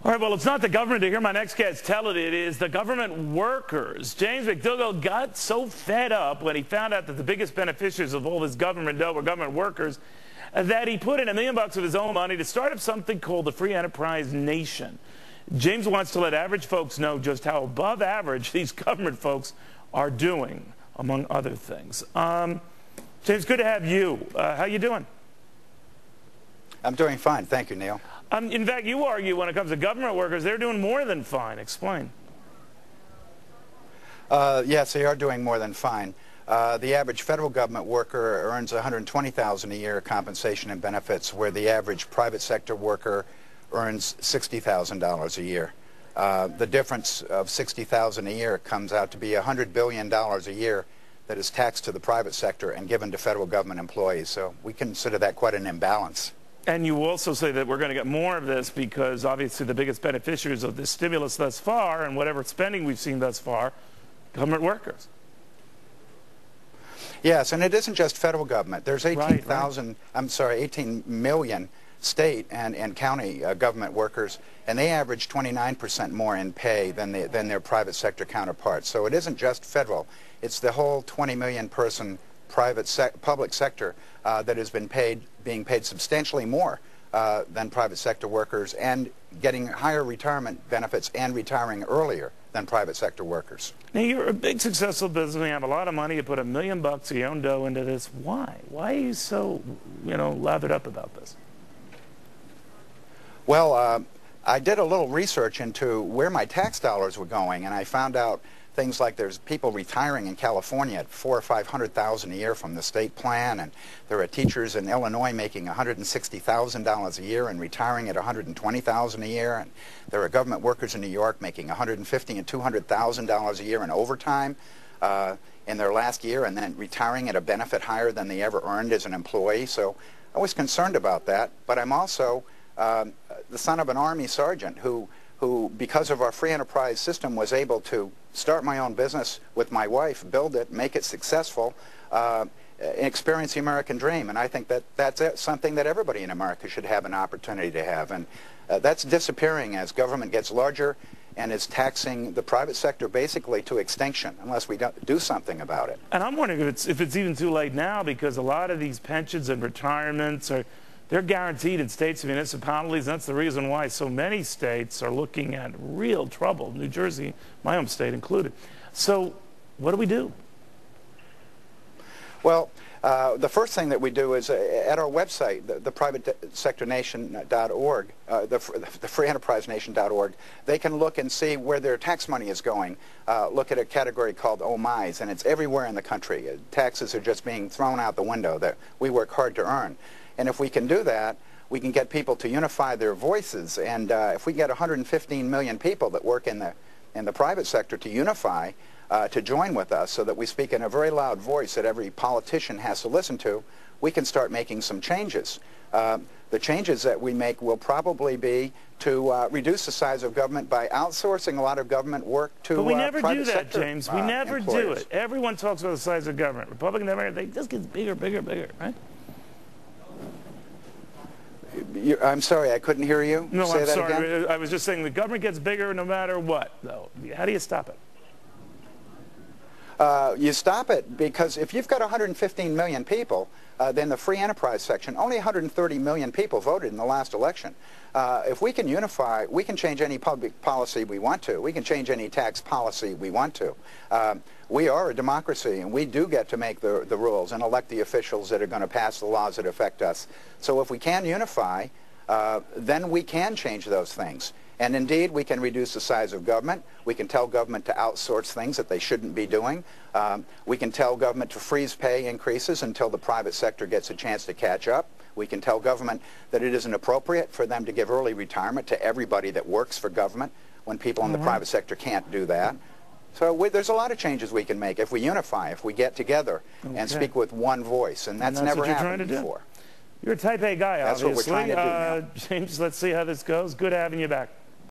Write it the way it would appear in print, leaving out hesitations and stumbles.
All right, well, it's not the government to hear my next guest tell it. It is the government workers. James MacDougald got so fed up when he found out that the biggest beneficiaries of all this government dough were government workers that he put in $1 million of his own money to start up something called the Free Enterprise Nation. James wants to let average folks know just how above average these government folks are doing, among other things. James, good to have you. How you doing? I'm doing fine. Thank you, Neil. In fact, you argue when it comes to government workers, they're doing more than fine. Explain. Yes, they are doing more than fine. The average federal government worker earns $120,000 a year compensation and benefits, where the average private sector worker earns $60,000 a year. The difference of $60,000 a year comes out to be $100 billion a year that is taxed to the private sector and given to federal government employees. So we consider that quite an imbalance. And you also say that we're going to get more of this because obviously the biggest beneficiaries of this stimulus thus far and whatever spending we've seen thus far, government workers. Yes, and it isn't just federal government. There's 18,000, I'm sorry, 18 million state and county government workers, and they average 29% more in pay than their private sector counterparts. So it isn't just federal. It's the whole 20 million person public sector that has been being paid substantially more than private sector workers and getting higher retirement benefits and retiring earlier than private sector workers. Now, you're a big successful businessman. You have a lot of money. You put $1 million of your own dough into this. Why? Why are you so, lathered up about this? Well, I did a little research into where my tax dollars were going, and I found out things like there's people retiring in California at $400,000 or $500,000 a year from the state plan, and there are teachers in Illinois making $160,000 a year and retiring at $120,000 a year, and there are government workers in New York making $150,000 and $200,000 a year in overtime in their last year, and then retiring at a benefit higher than they ever earned as an employee. So I was concerned about that, but I'm also the son of an Army sergeant who, because of our free enterprise system, was able to start my own business with my wife, build it, make it successful, experience the American dream. And I think that that's something that everybody in America should have an opportunity to have. And that's disappearing as government gets larger and is taxing the private sector basically to extinction unless we do something about it. And I'm wondering if it's even too late now, because a lot of these pensions and retirements they're guaranteed in states and municipalities. That's the reason why so many states are looking at real trouble, New Jersey, my home state included. So what do we do? Well, the first thing that we do is at our website, the privatesectornation.org, the freeenterprisenation.org, they can look and see where their tax money is going. Look at a category called Oh My's, and it's everywhere in the country. Taxes are just being thrown out the window that we work hard to earn. And if we can do that, we can get people to unify their voices. And if we get 115 million people that work in the private sector to unify, to join with us so that we speak in a very loud voice that every politician has to listen to, we can start making some changes. The changes that we make will probably be to reduce the size of government by outsourcing a lot of government work to But we never private do that, sector, James. We never employers. do it. Everyone talks about the size of government. Republican, Democrat, they just get bigger, bigger, bigger, right? I'm sorry, I couldn't hear you. No, Say I'm that sorry. again? I was just saying the government gets bigger no matter what, though. How do you stop it? You stop it because if you've got 115 million people, then the free enterprise section, only 130 million people voted in the last election. If we can unify, we can change any public policy we want to. We can change any tax policy we want to. We are a democracy, and we do get to make the rules and elect the officials that are going to pass the laws that affect us. So if we can unify, then we can change those things. And indeed, we can reduce the size of government. We can tell government to outsource things that they shouldn't be doing. We can tell government to freeze pay increases until the private sector gets a chance to catch up. We can tell government that it isn't appropriate for them to give early retirement to everybody that works for government when people in the private sector can't do that. So there's a lot of changes we can make if we unify, if we get together and speak with one voice, and that's never happened before. You're a type A guy, That's obviously. what we're trying to do now. James, let's see how this goes. Good having you back.